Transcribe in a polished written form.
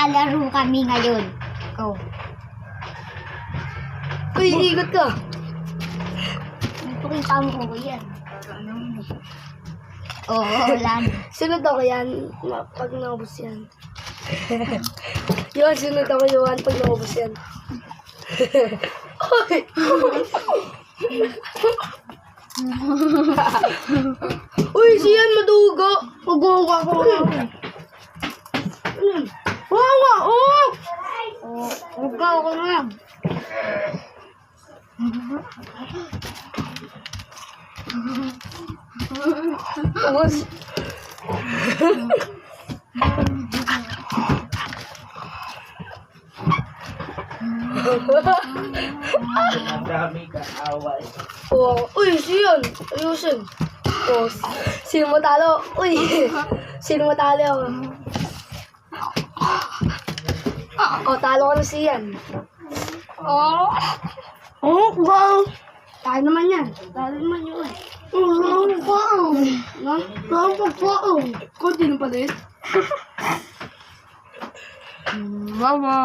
maglalaro kami ngayon. Go. Uy, ikot ka. Pakita mo ko yan. Oo, lan. Sunod ako yan. Pag naubos yan. Yun, sunod ako yun. Pag naubos yan. Uy! Uy, siyan madugo. Madugo ako. Wawa, oh! Huwag ka ako na. Tapos, Madami ka away. oh, uy, siyan. Ayusin. Oh, sino matalo? Uy, sino matalo? Oh, talo ko na siyan. Oh. Oh, wow! Tayo naman yan. Tayo naman yun. Oh, wow! No? Wow! Kunti na pala yun. Mama.